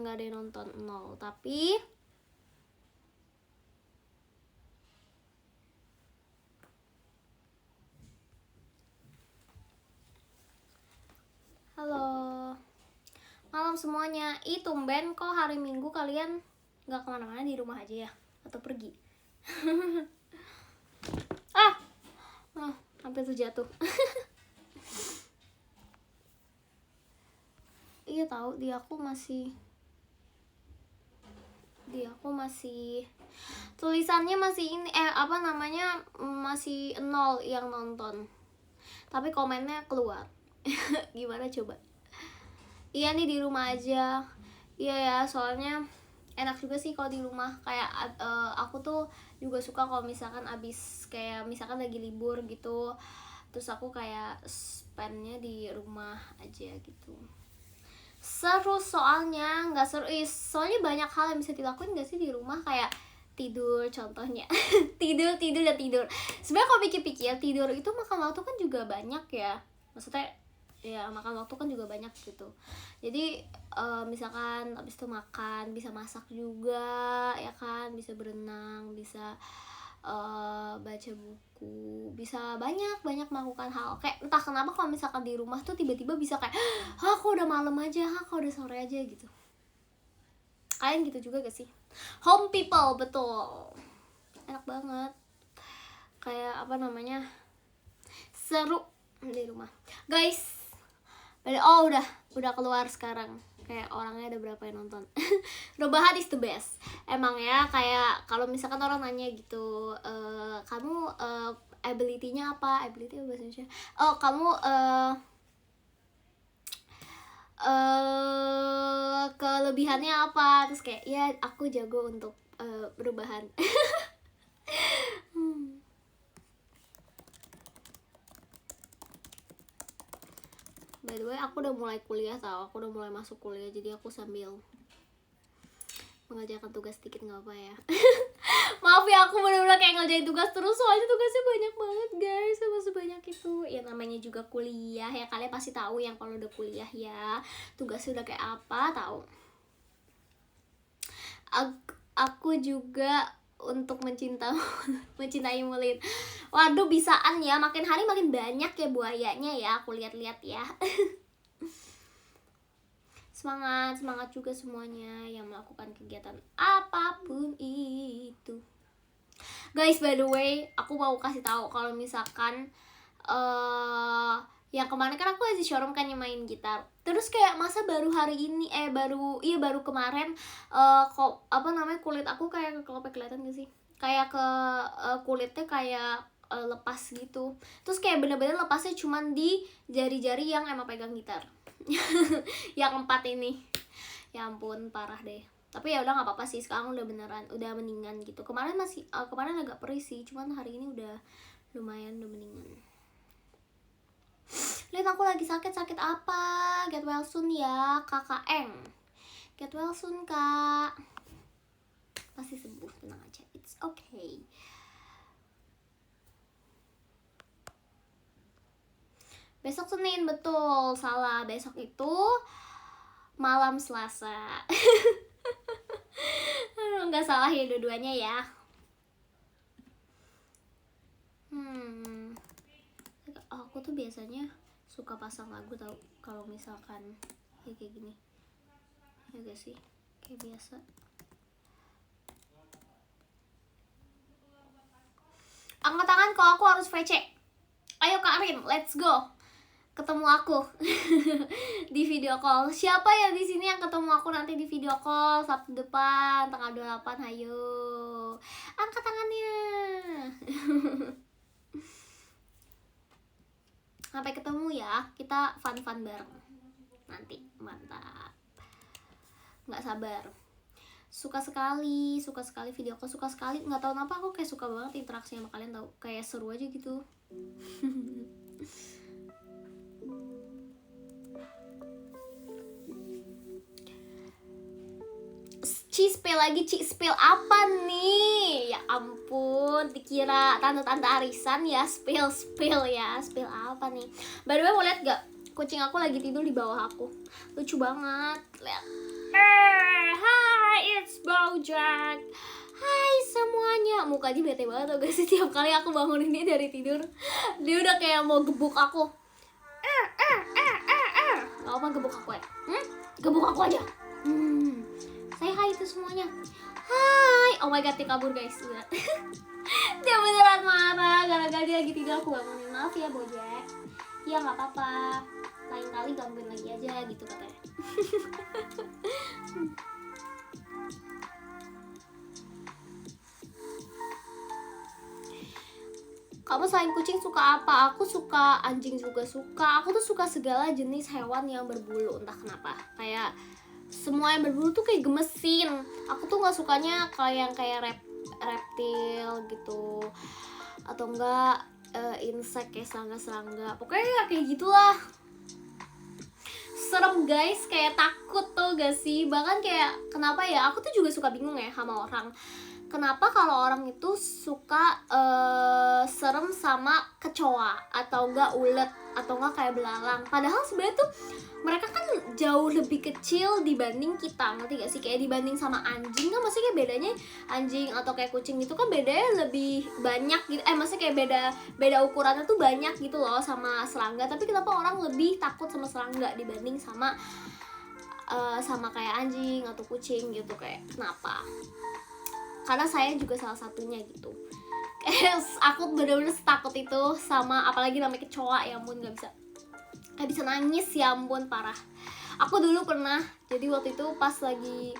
nggak ada yang nonton, 0. Tapi halo malam semuanya. Tumben kok hari Minggu kalian nggak kemana-mana, di rumah aja ya, atau pergi? Hampir terjatuh. Iya tahu, di aku masih tulisannya masih ini masih 0 yang nonton, tapi komennya keluar. Gimana coba? Iya nih, di rumah aja. Iya ya, soalnya enak juga sih kalau di rumah. Kayak aku tuh juga suka kalau misalkan abis kayak misalkan lagi libur gitu, terus aku kayak spendnya di rumah aja gitu. Seru soalnya, nggak seru soalnya banyak hal yang bisa dilakuin nggak sih di rumah, kayak tidur contohnya. tidur dan tidur. Sebenarnya kalau pikir-pikir, tidur itu makan waktu kan juga banyak ya, maksudnya ya makan waktu kan juga banyak gitu. Jadi misalkan abis itu makan, bisa masak juga ya kan, bisa berenang, bisa baca buku, bisa banyak melakukan hal. Kayak entah kenapa kalau misalkan di rumah tuh tiba-tiba bisa kayak kok udah malam aja, kok udah sore aja gitu. Kalian gitu juga gak sih? Home people, betul, enak banget. Kayak seru di rumah guys. Udah keluar sekarang. Kayak orangnya ada berapa yang nonton. Rebahan is the best. Emang ya, kayak kalau misalkan orang nanya gitu, kamu ability-nya apa? Ability apa bahasa Indonesia? Kamu kelebihannya apa? Terus kayak ya aku jago untuk berubahan. By the way, aku udah mulai kuliah tau, aku udah mulai masuk kuliah, jadi aku sambil mengerjakan tugas sedikit, nggak apa ya. Maaf ya, aku bener-bener kayak ngerjain tugas terus, soalnya tugasnya banyak banget guys, sama sebanyak itu. Ya namanya juga kuliah ya, kalian pasti tahu yang kalau udah kuliah ya tugasnya udah kayak apa tahu. Aku juga untuk mencintai Mulin. Waduh, bisaan ya, makin hari makin banyak ya buayanya ya, aku lihat-lihat ya. Semangat juga semuanya yang melakukan kegiatan apapun itu. Guys, by the way, aku mau kasih tahu kalau misalkan yang kemarin kan aku lagi showroom kan yang main gitar. Terus kayak masa baru hari ini baru kemarin kulit aku kayak kelihatan gak sih? Kayak kulitnya kayak lepas gitu. Terus kayak bener-bener lepasnya cuman di jari-jari yang emang pegang gitar. Yang 4 ini. Ya ampun, parah deh. Tapi ya udah nggak apa-apa sih, sekarang udah mendingan gitu. Kemarin agak perih sih, cuman hari ini udah lumayan, udah mendingan. Lihat aku lagi sakit apa? Get well soon ya, KKM. Get well soon, Kak. Pasti sembuh, tenang aja. It's okay. Besok Senin, betul. Salah, besok itu malam Selasa. Nggak salah ya dua-duanya ya. Aku tuh biasanya suka pasang lagu tau kalau misalkan ya kayak gini, ya gak sih, kayak biasa. Angkat tangan kalau aku harus VC. Ayo Kak Rin, let's go. Ketemu aku di video call. Siapa ya di sini yang ketemu aku nanti di video call Sabtu depan tanggal 28? Ayo, angkat tangannya. Sampai ketemu ya, kita fun bareng nanti, mantap. Nggak sabar. Suka sekali video call, suka sekali. Nggak tahu kenapa aku kayak suka banget interaksi sama kalian tau, kayak seru aja gitu. Spill apa nih? Ya ampun, dikira tante-tante arisan ya. Spill ya, spill apa nih? By the way, mau lihat gak? Kucing aku lagi tidur di bawah aku, lucu banget, lihat. kayaknya mukanya bete banget tau gak sih. Tiap kali aku bangunin dia dari tidur, dia udah kayak mau gebuk aku. Gak apa gebuk aku ya? Gebuk aku aja. Saya hai itu semuanya. Hai. Oh my god, dia kabur guys. Udah. Dia beneran marah gara-gara dia lagi tidur aku bangunin. Maaf ya Bojack. Ya nggak apa-apa. Lain kali gangguin lagi aja gitu katanya. Kamu selain kucing suka apa? Aku suka anjing juga suka. Aku tuh suka segala jenis hewan yang berbulu, entah kenapa. Kayak semua yang berbulu tuh kayak gemesin. Aku tuh nggak sukanya kayak reptil gitu, atau enggak insek kayak serangga-serangga. Pokoknya kayak gitulah. Serem guys, kayak takut tuh gak sih? Bahkan kayak kenapa ya? Aku tuh juga suka bingung ya sama orang. Kenapa kalau orang itu suka serem sama kecoa atau enggak ulet atau enggak kayak belalang? Padahal sebenarnya tuh mereka kan jauh lebih kecil dibanding kita, ngerti gak sih? Kayak dibanding sama anjing kan maksudnya kayak bedanya anjing atau kayak kucing itu kan bedanya lebih banyak gitu. Maksudnya kayak beda ukurannya tuh banyak gitu loh sama serangga. Tapi kenapa orang lebih takut sama serangga dibanding sama kayak anjing atau kucing gitu, kayak kenapa? Karena saya juga salah satunya gitu. Aku bener-bener takut itu sama apalagi namanya kecoa, ya ampun, gak bisa nangis, ya ampun parah. Aku dulu pernah, jadi waktu itu pas lagi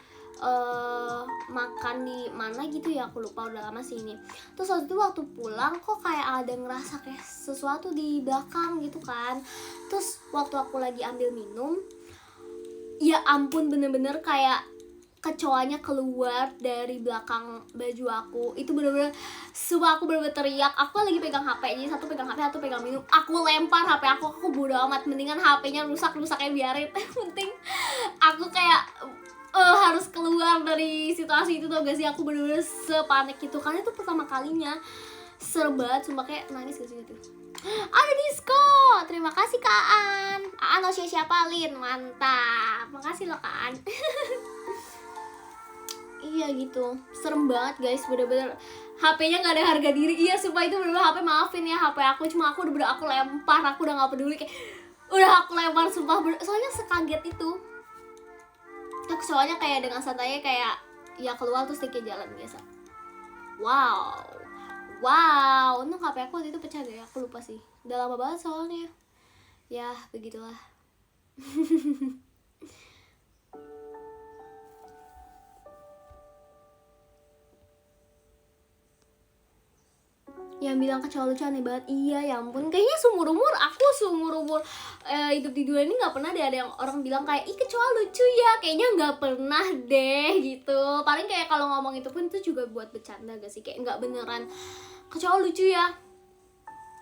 makan di mana gitu ya, aku lupa, udah lama sih ini. Terus waktu itu waktu pulang kok kayak ada ngerasa kayak sesuatu di belakang gitu kan. Terus waktu aku lagi ambil minum, ya ampun bener-bener kayak kecoanya keluar dari belakang baju aku. Itu bener-bener sumpah aku bener-bener teriak. Aku lagi pegang HP, jadi satu pegang HP, satu pegang minum. Aku lempar HP aku bodo amat. Mendingan HP-nya rusak-rusaknya biarin. Penting aku kayak harus keluar dari situasi itu tau gak sih. Aku bener-bener sepanik itu, karena itu pertama kalinya. Serem banget, sumpah kayak nangis gak sih gitu. Ada disco, terima kasih Kak Aan. Aan no siapa Lin, mantap. Makasih loh Kak Aan. Iya gitu, serem banget guys, bener-bener HP-nya gak ada harga diri. Iya sumpah itu bener-bener HP, maafin ya HP aku, cuma aku udah aku lempar, aku udah gak peduli, kayak udah aku lempar sumpah, soalnya sekaget itu. Terus soalnya kayak dengan santainya kayak ya keluar terus dikit jalan biasa. Wow, untung HP aku waktu itu pecah deh, aku lupa sih, udah lama banget soalnya. Ya begitulah. Yang bilang kecoa lucu aneh banget. Iya ya ampun, kayaknya seumur umur hidup di dunia ini nggak pernah deh ada yang orang bilang kayak ih kecoa lucu ya. Kayaknya nggak pernah deh gitu. Paling kayak kalau ngomong itu pun itu juga buat bercanda gak sih, kayak nggak beneran kecoa lucu ya.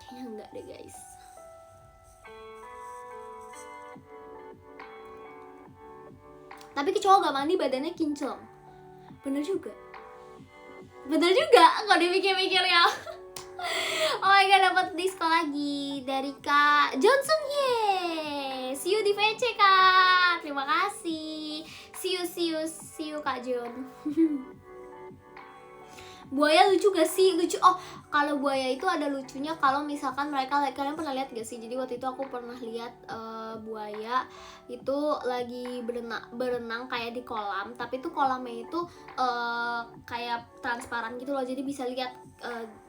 Kayaknya enggak deh guys. Tapi kecoa gak mandi badannya kinclong. Bener juga kalau dipikir-pikir ya. Oh my god, dapat disco lagi dari Kak Johnson. Yeay, see you di VC Kak, terima kasih. See you Kak John. Buaya lucu gak sih? Lucu. Oh, kalau buaya itu ada lucunya kalau misalkan kalian pernah lihat gak sih? Jadi waktu itu aku pernah lihat buaya itu lagi berenang kayak di kolam, tapi tuh kolamnya itu kayak transparan gitu loh, jadi bisa lihat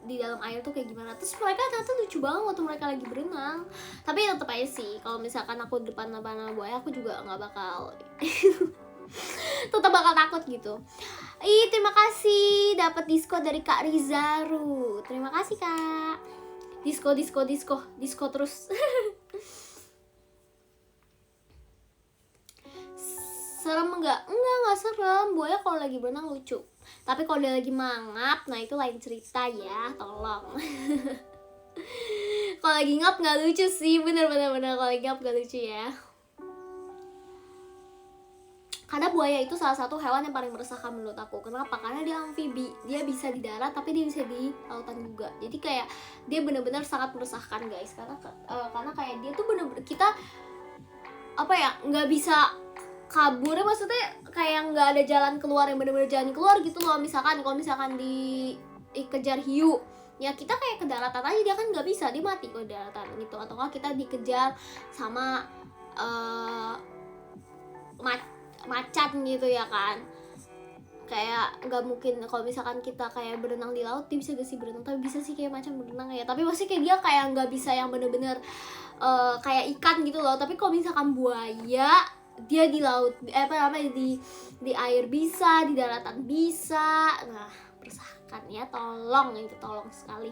di dalam air tuh kayak gimana. Terus mereka ternyata lucu banget waktu mereka lagi berenang. Tapi tetap aja sih, kalau misalkan aku di depan buaya, aku juga nggak bakal tetap bakal takut gitu. Terima kasih dapat disco dari Kak Rizaru. Terima kasih Kak. Disco terus. Serem enggak serem. Buaya kalau lagi berenang lucu. Tapi kalau dia lagi mangap, nah itu lain cerita ya, tolong. Kalau lagi ngap nggak lucu sih, bener. Kalau lagi ngap nggak lucu ya. Karena buaya itu salah satu hewan yang paling meresahkan menurut aku. Kenapa? Karena dia amfibi, dia bisa di darat tapi dia bisa di lautan juga. Jadi kayak dia benar-benar sangat meresahkan guys. Karena kayak dia tuh benar-benar kita nggak bisa kabur, maksudnya kayak nggak ada jalan keluar yang benar-benar jalan keluar gitu loh. Kalau misalkan di dikejar hiu, ya kita kayak ke daratan aja, dia kan nggak bisa, dia mati ke daratan gitu. Atau nggak kita dikejar sama macan gitu ya kan, kayak nggak mungkin kalau misalkan kita kayak berenang di laut, dia bisa gak sih berenang? Tapi bisa sih kayak macan berenang ya, tapi pasti kayak dia kayak nggak bisa yang bener-bener kayak ikan gitu loh. Tapi kalau misalkan buaya, dia di laut di air bisa, di daratan bisa. Nah, persahakan ya, tolong itu, tolong sekali.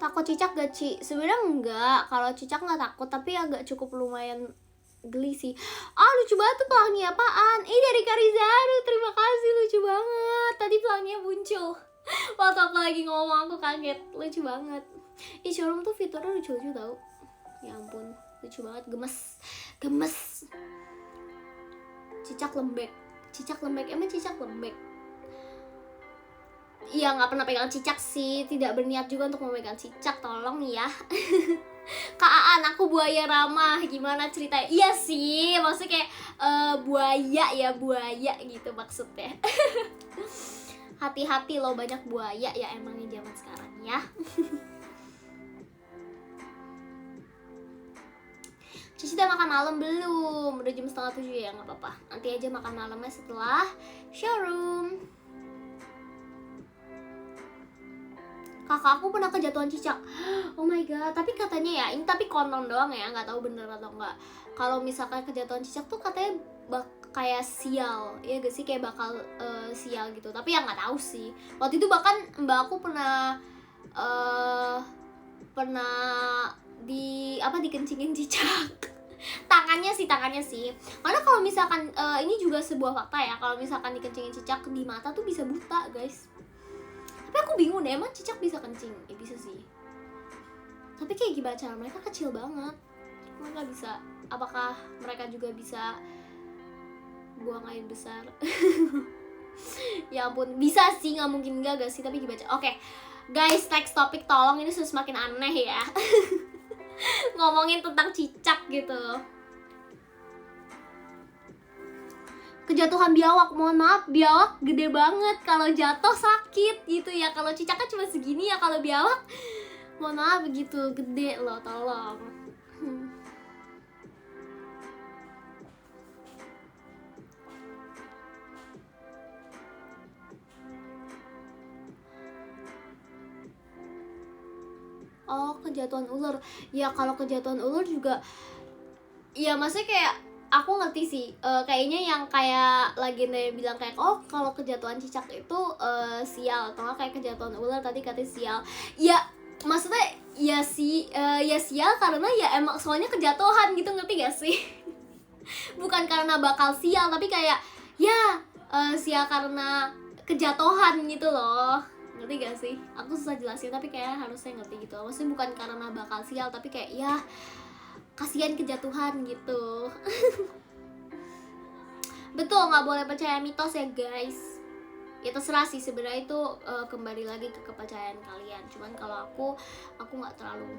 Takut cicak gak, Ci? Sebenarnya enggak, kalau cicak nggak takut, tapi agak cukup lumayan geli sih. Lucu banget tuh pelangi apaan? Dari Karizaru, terima kasih, lucu banget. Tadi pelanginya muncul waktu aku lagi ngomong, aku kaget, lucu banget. Showroom tuh fiturnya lucu-lucu tau. Ya ampun, lucu banget, gemes. Cicak lembek, emang cicak lembek? Iya, nggak pernah pegang cicak sih, tidak berniat juga untuk memegang cicak, tolong ya. Kak Aan, aku buaya ramah, gimana ceritanya? Iya sih, maksudnya kayak buaya gitu maksudnya. Hati-hati loh, banyak buaya ya emangnya zaman sekarang ya. Cici udah makan malam belum? Udah jam 6:30 ya, nggak apa-apa. Nanti aja makan malamnya setelah showroom. Kakak aku pernah kejatuhan cicak. Oh my god, tapi katanya ya, ini tapi konon doang ya, nggak tahu bener atau enggak. Kalau misalkan kejatuhan cicak tuh katanya kayak sial, ya gak sih, kayak bakal sial gitu. Tapi ya nggak tahu sih. Waktu itu bahkan mbak aku pernah dikencingin cicak. tangannya sih. Karena kalau misalkan ini juga sebuah fakta ya, kalau misalkan dikencingin cicak di mata tuh bisa buta, guys. Tapi aku bingung deh, emang cicak bisa kencing? Ya bisa sih, tapi kayak gimana cara mereka, kecil banget. Mereka bisa, apakah mereka juga bisa buang air besar? Ya ampun, bisa sih, nggak mungkin enggak gak sih, tapi gimana? Oke, guys, next topik tolong, ini sudah semakin aneh ya. Ngomongin tentang cicak gitu. Kejatuhan biawak, mohon maaf, biawak gede banget, kalau jatuh sakit gitu ya. Kalau cicak kan cuma segini ya, kalau biawak mohon maaf begitu gede loh, tolong. Oh, kejatuhan ular. Ya kalau kejatuhan ular juga, ya maksudnya kayak aku ngerti sih, kayaknya yang kayak legenda yang bilang kayak, oh kalau kejatuhan cicak itu sial, atau nggak kayak kejatuhan ular tadi katanya sial. Ya maksudnya ya sih, ya sial karena ya emang soalnya kejatuhan gitu, ngerti gak sih? Bukan karena bakal sial, tapi kayak ya sial karena kejatuhan gitu loh, ngerti gak sih? Aku susah jelasin, tapi kayak harusnya ngerti gitu. Maksudnya bukan karena bakal sial, tapi kayak ya kasihan kejatuhan gitu. Betul, nggak boleh percaya mitos ya guys. Ya terserah sih sebenarnya itu, kembali lagi ke kepercayaan kalian. Cuman kalau aku nggak terlalu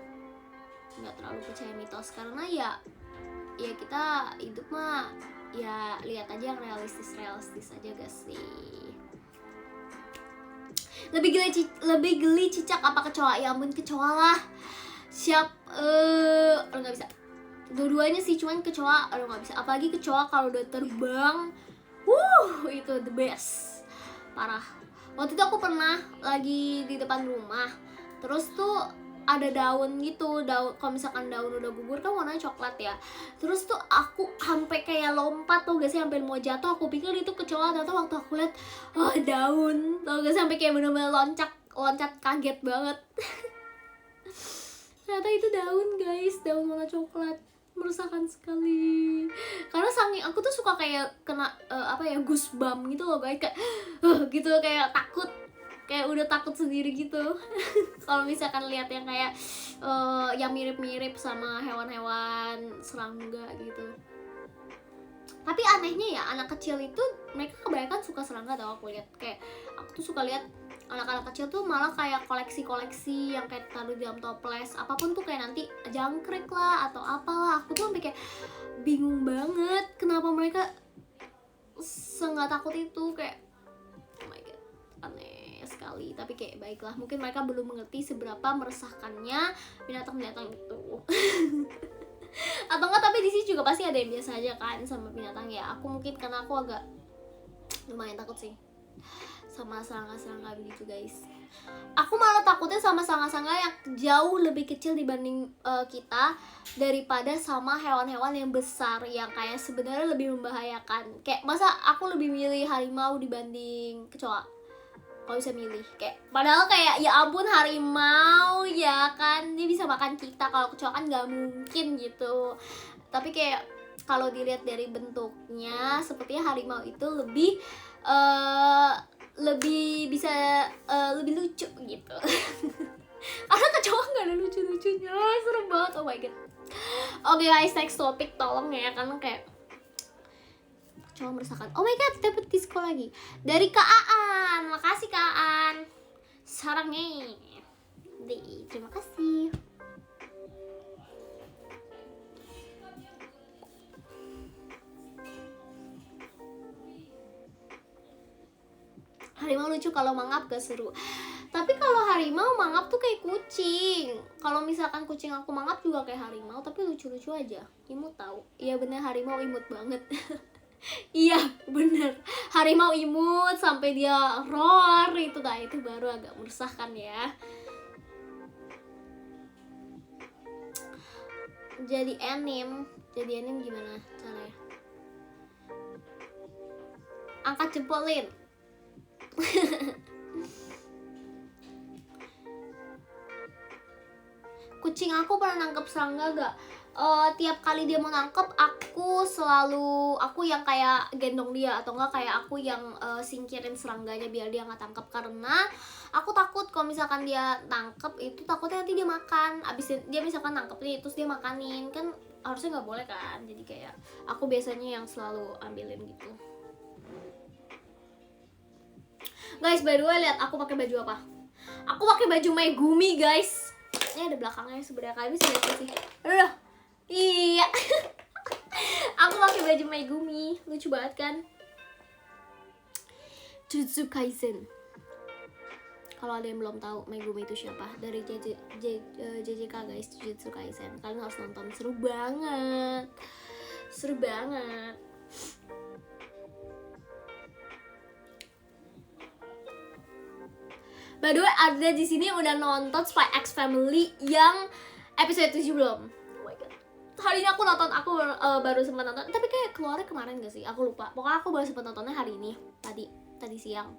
percaya mitos, karena ya kita hidup mah ya lihat aja yang realistis aja gak sih. Lebih geli cicak apa kecoa? Ya ampun, kecoa lah. Nggak bisa. Dua-duanya sih, cuman kecoa nggak bisa. Apalagi kecoa kalau udah terbang, itu the best, parah. Waktu itu aku pernah lagi di depan rumah, terus tuh ada daun gitu, kalau misalkan daun udah gugur kan warnanya coklat ya. Terus tuh aku sampai kayak lompat tuh gak sih, sampai mau jatuh. Aku pikir itu kecoa, ternyata waktu aku lihat daun, tau gak, sampai kayak bener-bener loncat kaget banget. Ternyata itu daun guys, daun warna coklat. Meresahkan sekali, karena saking aku tuh suka kayak kena goosebump gitu loh guys, kayak gitu, kayak takut, kayak udah takut sendiri gitu. Kalau misalkan lihat yang kayak yang mirip-mirip sama hewan-hewan serangga gitu. Tapi anehnya ya, anak kecil itu mereka kebanyakan suka serangga tau. Aku lihat, kayak aku tuh suka lihat anak-anak kecil tuh malah kayak koleksi-koleksi yang kayak taruh di dalam toples apapun tuh, kayak nanti jangkrik lah atau apalah. Aku tuh sampai kayak bingung banget kenapa mereka nggak takut itu, kayak oh my god, aneh sekali. Tapi kayak baiklah, mungkin mereka belum mengerti seberapa meresahkannya binatang-binatang itu. Atau enggak, tapi di sini juga pasti ada yang biasa aja kan sama binatang ya. Aku mungkin karena aku agak lumayan takut sih sama serangga-serangga begitu guys. Aku malah takutnya sama serangga-serangga yang jauh lebih kecil dibanding kita daripada sama hewan-hewan yang besar yang kayak sebenarnya lebih membahayakan. Kayak masa aku lebih milih harimau dibanding kecoa? Kalau bisa milih, kayak padahal kayak ya ampun, harimau ya kan dia bisa makan kita, kalau kecoa kan nggak mungkin gitu. Tapi kayak kalau dilihat dari bentuknya sepertinya harimau itu lebih bisa lebih lucu gitu. Karena kecoa nggak ada lucu-lucunya, serem banget, oh my god. Oke guys, next topic tolong ya, karena kayak kecoa meresahkan. Oh my god, dapet diskon lagi dari Kak Aan. Makasih Kak Aan, sarangnya di, terima kasih. Harimau lucu, kalau mangap gak seru. Tapi kalau harimau mangap tuh kayak kucing. Kalau misalkan kucing aku mangap juga kayak harimau, tapi lucu-lucu aja. Imut tahu. Iya bener, harimau imut banget. Iya bener, harimau imut sampai dia roar itu, nah itu baru agak meresahkan ya. Jadi anime gimana caranya? Angkat jempolin. Kucing aku pernah nangkep serangga gak? Tiap kali dia mau nangkep, aku yang kayak gendong dia, atau enggak kayak aku yang singkirin serangganya biar dia nggak tangkep, karena aku takut kalau misalkan dia tangkep itu takutnya nanti dia makan. Abis dia misalkan nangkep nih terus dia makanin, kan harusnya nggak boleh kan. Jadi kayak aku biasanya yang selalu ambilin gitu. Guys, by the way, lihat aku pakai baju apa? Aku pakai baju Megumi guys. Ini ada belakangnya sebenarnya, kalian bisa lihat sih. Aduh, iya. Aku pakai baju Megumi, lucu banget kan? Jujutsu Kaisen. Kalau ada yang belum tahu Megumi itu siapa, dari JJK guys, Jujutsu Kaisen. Kalian harus nonton, seru banget. Seru banget. By the way, ada di sini udah nonton Spy X Family yang episode 7 belum? Oh my god. Hari ini aku baru sempat nonton, tapi kayak keluarnya kemarin gak sih? Aku lupa. Pokoknya aku baru sempat nontonnya hari ini, tadi siang.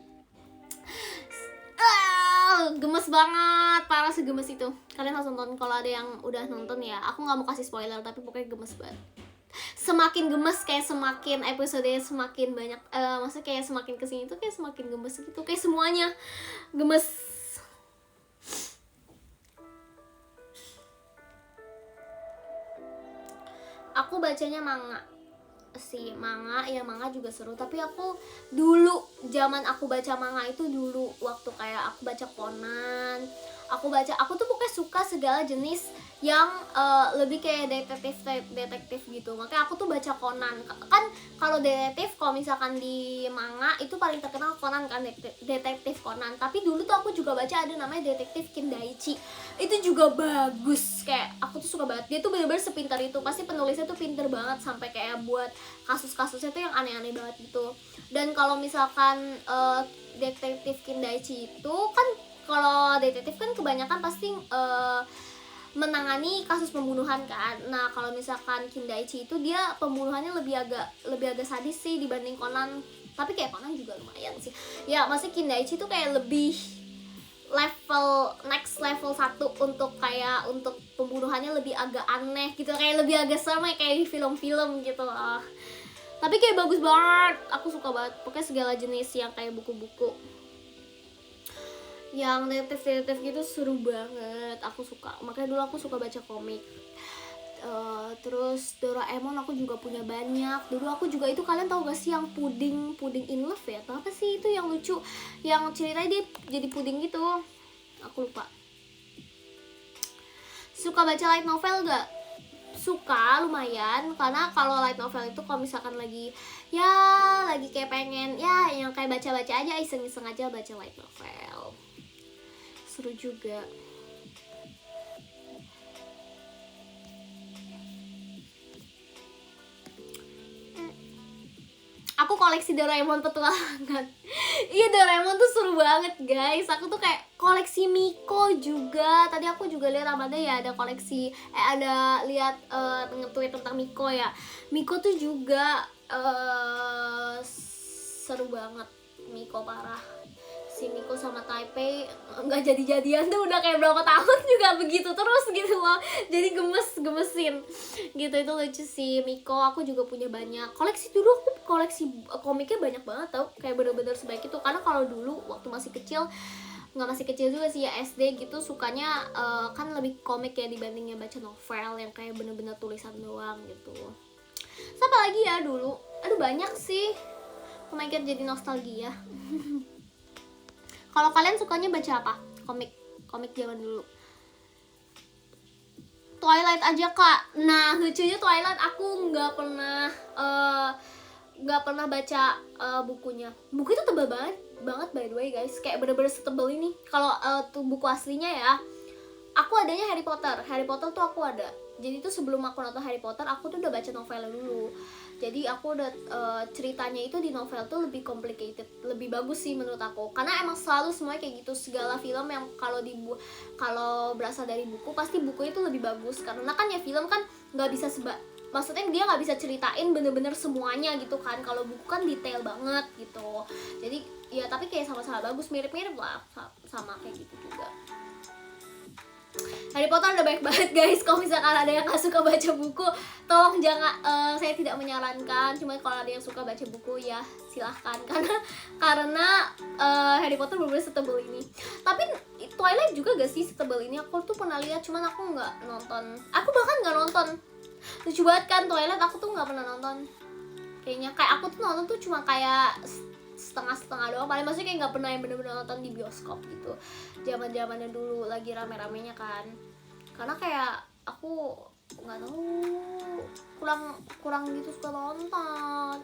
Gemes banget, parah segemes itu. Kalian harus nonton kalau ada yang udah nonton ya. Aku nggak mau kasih spoiler, tapi pokoknya gemes banget. Semakin gemes kayak semakin episodenya semakin banyak, maksudnya kayak semakin kesini tuh kayak semakin gemes gitu, kayak semuanya gemes. Aku bacanya manga sih, manga juga seru. Tapi aku dulu zaman aku baca manga itu dulu waktu kayak aku baca Conan, aku tuh pokoknya suka segala jenis yang lebih kayak detektif gitu. Makanya aku tuh baca Conan. Kan kalau detektif, kalau misalkan di manga itu paling terkenal Conan kan, detektif Conan. Tapi dulu tuh aku juga baca ada namanya detektif Kindaichi. Itu juga bagus, kayak aku tuh suka banget. Dia tuh bener-bener sepintar itu. Pasti penulisnya tuh pinter banget sampai kayak buat kasus-kasusnya tuh yang aneh-aneh banget gitu. Dan kalau misalkan detektif Kindaichi itu kan, kalau detektif kan kebanyakan pasti menangani kasus pembunuhan kan. Nah kalau misalkan Kindaichi itu dia pembunuhannya lebih agak sadis sih dibanding Conan. Tapi kayak Conan juga lumayan sih ya. Maksudnya Kindaichi itu kayak lebih next level 1 untuk pembunuhannya lebih agak aneh gitu, kayak lebih agak sama kayak di film-film gitu loh. Tapi kayak bagus banget, aku suka banget. Pokoknya segala jenis yang kayak buku-buku yang detektif gitu seru banget, aku suka. Makanya dulu aku suka baca komik. Terus Doraemon aku juga punya banyak. Dulu aku juga itu, kalian tahu gak sih yang puding in love ya, atau apa sih itu yang lucu, yang ceritanya dia jadi puding gitu, aku lupa. Suka baca light novel gak? Suka, lumayan. Karena kalau light novel itu kalau misalkan lagi kayak pengen ya yang kayak baca-baca aja, iseng-iseng aja baca light novel, seru juga. Aku koleksi Doraemon petualangan. Iya, Doraemon tuh seru banget guys. Aku tuh kayak koleksi Miko juga. Tadi aku juga lihat Amanda ya ada koleksi, ada lihat nge-tweet tentang Miko ya. Miko tuh juga seru banget. Miko parah. Si Miko sama Taipei nggak jadi-jadian tuh udah kayak berapa tahun juga begitu terus gitu loh. Jadi gemesin gitu. Itu lucu sih Miko. Aku juga punya banyak koleksi. Dulu aku koleksi komiknya banyak banget tau, kayak bener-bener sebaik itu. Karena kalau dulu waktu masih kecil, nggak masih kecil juga sih ya, SD gitu, sukanya kan lebih komik ya dibandingnya baca novel yang kayak bener-bener tulisan doang gitu. Siapa lagi ya dulu? Aduh banyak sih. Oh my god, jadi nostalgia. Kalau kalian sukanya baca apa? Komik zaman dulu. Twilight aja kak. Nah lucunya Twilight aku nggak pernah baca bukunya. Buku itu tebal banget by the way guys. Kayak bener-bener setebal ini. Kalau tuh buku aslinya ya, aku adanya Harry Potter tuh aku ada. Jadi tuh sebelum aku nonton Harry Potter, aku tuh udah baca novelnya dulu. Jadi aku udah ceritanya itu di novel tuh lebih complicated, lebih bagus sih menurut aku. Karena emang selalu semuanya kayak gitu, segala film yang kalau berasal dari buku, pasti bukunya itu lebih bagus. Karena kan ya film kan nggak bisa maksudnya dia nggak bisa ceritain bener-bener semuanya gitu kan. Kalau buku kan detail banget gitu. Jadi ya tapi kayak sama-sama bagus, mirip-mirip lah sama kayak gitu juga. Harry Potter udah baik banget guys. Kalau misalkan ada yang gak suka baca buku, tolong jangan, saya tidak menyarankan. Cuma kalau ada yang suka baca buku ya silahkan. Karena Harry Potter bener-bener setebal ini. Tapi Twilight juga gak sih setebal ini? Aku tuh pernah lihat, cuman aku nggak nonton. Aku bahkan nggak nonton. Lucu banget kan Twilight, aku tuh nggak pernah nonton. Kayaknya kayak aku tuh nonton tuh cuma kayak setengah doang, paling maksudnya kayak nggak pernah yang bener-bener nonton di bioskop gitu. Zaman-zamannya dulu lagi rame-ramenya kan. Karena kayak aku nggak tahu, kurang gitu suka nonton.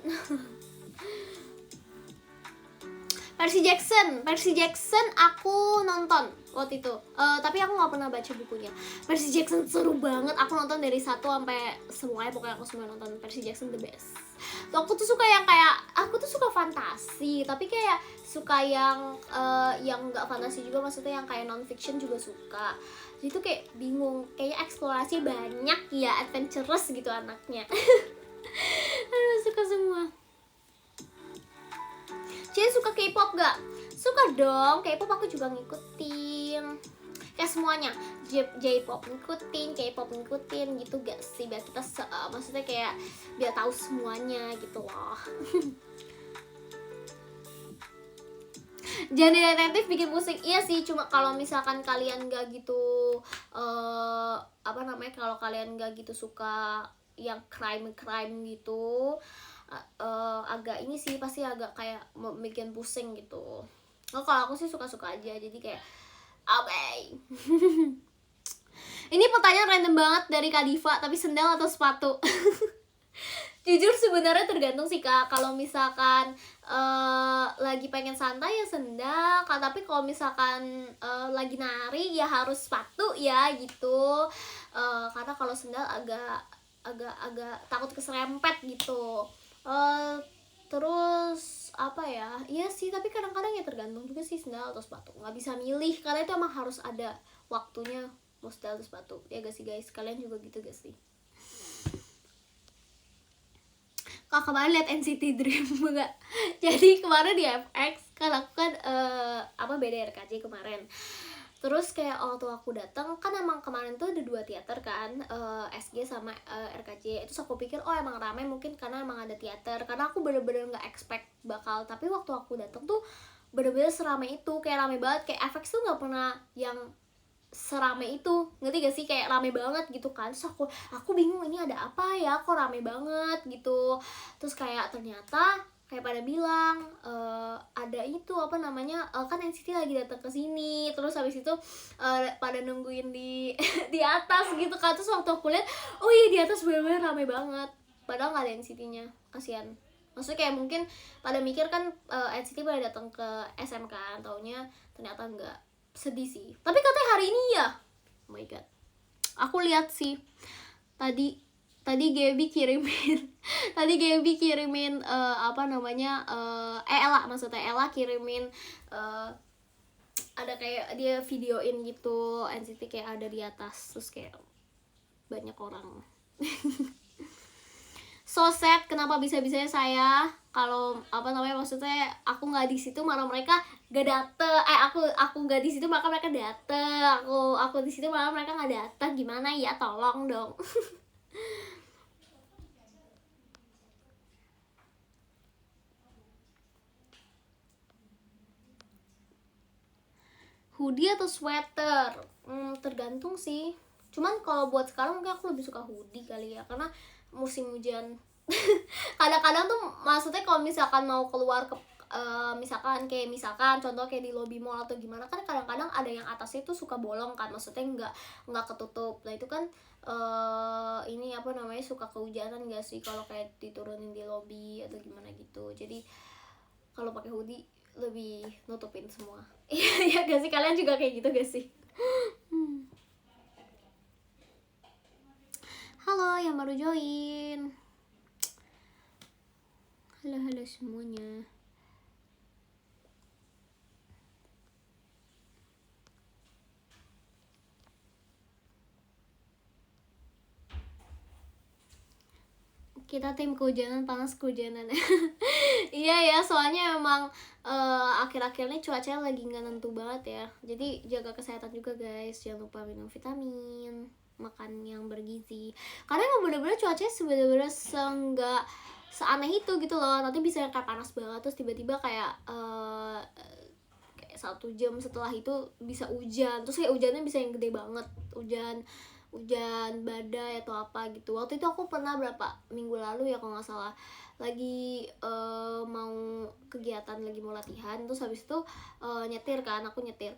Percy Jackson aku nonton waktu itu, tapi aku nggak pernah baca bukunya. Percy Jackson seru banget, aku nonton dari 1 sampai semuanya, pokoknya aku semua nonton. Percy Jackson the best. Aku tuh suka yang kayak, aku tuh suka fantasi, tapi kayak suka yang nggak fantasi juga, maksudnya yang kayak non fiction juga suka. Jadi tuh kayak bingung, kayaknya eksplorasi banyak ya, adventurous gitu anaknya. Aduh, suka semua. Jadi suka K-pop gak? Suka dong, K-pop aku juga ngikutin. Kayak semuanya, J-pop ngikutin, K-pop ngikutin gitu gak sih? Biar kita maksudnya kayak biar tahu semuanya gitu loh. Jadi detektif bikin pusing. Iya sih, cuma kalau misalkan kalian gak gitu kalau kalian gak gitu suka yang crime gitu, agak ini sih, pasti agak kayak bikin pusing gitu. Kalau aku sih suka-suka aja, jadi kayak okay. Ini pertanyaan random banget dari Kak Diva, tapi sendal atau sepatu? Jujur sebenarnya tergantung sih kak. Kalau misalkan lagi pengen santai ya sendal, tapi kalau misalkan lagi nari ya harus sepatu ya gitu. Karena kalau sendal agak takut keserempet gitu. Terus apa ya? Iya sih, tapi kadang-kadang ya tergantung juga sih sendal atau sepatu. Nggak bisa milih, karena itu emang harus ada waktunya mau sendal atau sepatu. Ya gak sih guys? Kalian juga gitu gak sih? Kak kemarin liat NCT Dream enggak? Jadi kemarin di FX kan aku kan beda RKJ kemarin. Terus kayak waktu aku datang kan emang kemarin tuh ada 2 teater kan, SG sama RKJ. Terus aku pikir oh emang ramai mungkin karena emang ada teater. Karena aku bener-bener nggak expect bakal. Tapi waktu aku datang tuh bener-bener seramai itu, kayak ramai banget. Kayak FX tuh nggak pernah yang serame itu, ngerti gak sih, kayak rame banget gitu kan. Terus aku bingung ini ada apa ya, kok rame banget gitu. Terus kayak ternyata kayak pada bilang ada itu apa namanya, kan NCT lagi datang ke sini. Terus habis itu pada nungguin di di atas gitu kan. Terus waktu aku lihat, oh iya di atas bener-bener rame banget, padahal nggak ada NCT-nya. Kasihan, maksudnya kayak mungkin pada mikir kan NCT pada datang ke SM kan, taunya ternyata enggak. Sedih sih, tapi katanya hari ini ya. Oh my god, aku lihat sih tadi Gaby kirimin tadi Gaby kirimin apa namanya, Ella, maksudnya Ella kirimin ada kayak dia videoin gitu NCT kayak ada di atas, terus kayak banyak orang. So sad, kenapa bisa-bisanya saya kalau apa namanya, maksudnya aku nggak di situ malah mereka gak dateng, aku nggak di situ maka mereka dateng, aku di situ malah mereka nggak datang, gimana ya, tolong dong. Hoodie atau sweater? Tergantung sih. Cuman kalau buat sekarang mungkin aku lebih suka hoodie kali ya, karena musim hujan. Kadang-kadang tuh maksudnya kalau misalkan mau keluar ke misalkan contoh kayak di lobby mall atau gimana, kan kadang-kadang ada yang atasnya tuh suka bolong kan, maksudnya nggak ketutup. Nah itu kan ini apa namanya, suka kehujanan gak sih kalau kayak diturunin di lobby atau gimana gitu. Jadi kalau pakai hoodie lebih nutupin semua. Iya gak sih, kalian juga kayak gitu gak sih? Halo yang baru join, halo semuanya. Kita tim kehujanan, panas kehujanan. Iya ya, soalnya emang akhir-akhir ini cuacanya lagi nggak nentu banget ya. Jadi jaga kesehatan juga guys, jangan lupa minum vitamin, makan yang bergizi. Karena emang bener-bener cuacanya sebenernya nggak seaneh itu gitu loh. Nanti bisa kayak panas banget, terus tiba-tiba kayak 1 jam setelah itu bisa hujan, terus kayak hujannya bisa yang gede banget, hujan badai atau apa gitu. Waktu itu aku pernah berapa minggu lalu ya kalau nggak salah, lagi mau kegiatan, lagi mau latihan, terus habis itu nyetir kan, aku nyetir,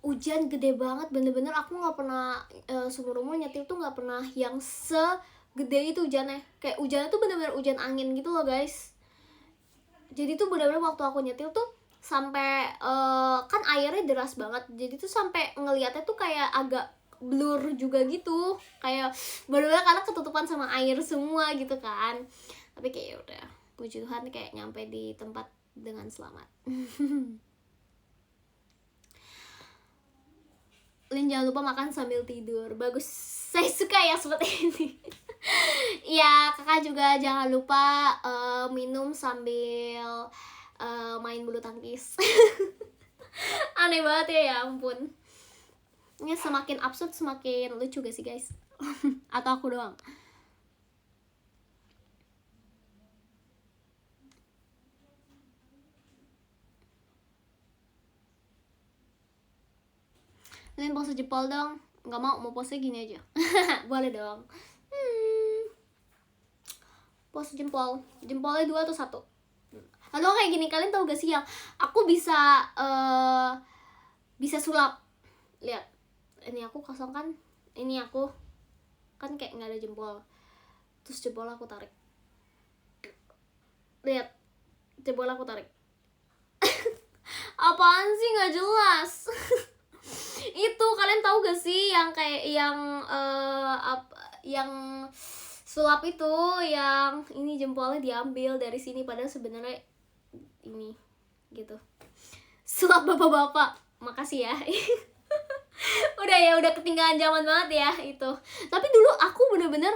hujan gede banget, bener-bener aku nggak pernah seumur umur nyetir tuh nggak pernah yang segede itu hujannya. Kayak hujannya tuh bener-bener hujan angin gitu loh guys. Jadi tuh bener-bener waktu aku nyetir tuh sampai kan airnya deras banget, jadi tuh sampai ngelihatnya tuh kayak agak blur juga gitu, kayak bener-bener karena ketutupan sama air semua gitu kan. Tapi kayak udah, puji Tuhan kayak nyampe di tempat dengan selamat. Lin jangan lupa makan sambil tidur, bagus, saya suka ya seperti ini. Ya kakak juga jangan lupa minum sambil main bulu tangkis. Aneh banget ya ampun. Ini semakin absurd semakin lucu gak sih guys? Atau aku doang? Lin pose jempol dong. Gak mau pose gini aja. Boleh dong. Pose jempol, jempolnya 2 atau 1. Atau kayak gini, kalian tahu gak sih yang aku bisa bisa sulap. Lihat, ini aku kosong kan, ini aku kan kayak nggak ada jempol, terus jempol aku tarik, lihat, jempol aku tarik. Apaan sih, nggak jelas. Itu kalian tahu gak sih yang kayak yang sulap itu, yang ini jempolnya diambil dari sini padahal sebenarnya ini gitu. Sulap bapak-bapak, makasih ya. udah ketinggalan zaman banget ya itu. Tapi dulu aku bener-bener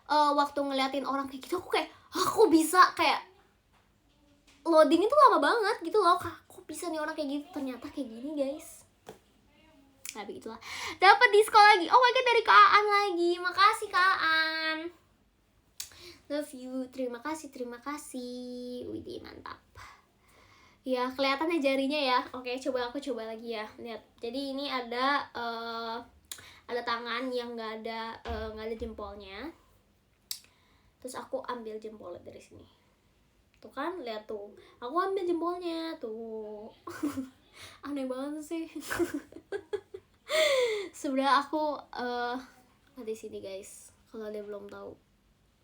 waktu ngeliatin orang kayak gitu, aku bisa kayak loading itu lama banget gitu loh. Kok bisa nih orang kayak gitu, ternyata kayak gini guys. Nah begitulah, dapat diskon lagi. Oh my god, dari Kak Aan lagi, makasih Kak Aan, love you, terima kasih. Widih mantap. Ya, kelihatannya jarinya ya. Oke, aku coba lagi ya. Lihat. Jadi ini ada tangan yang nggak ada jempolnya. Terus aku ambil jempolnya dari sini. Tuh kan, lihat tuh. Aku ambil jempolnya tuh. Aneh banget sih. Sebenarnya aku di sini guys. Kalau dia belum tahu.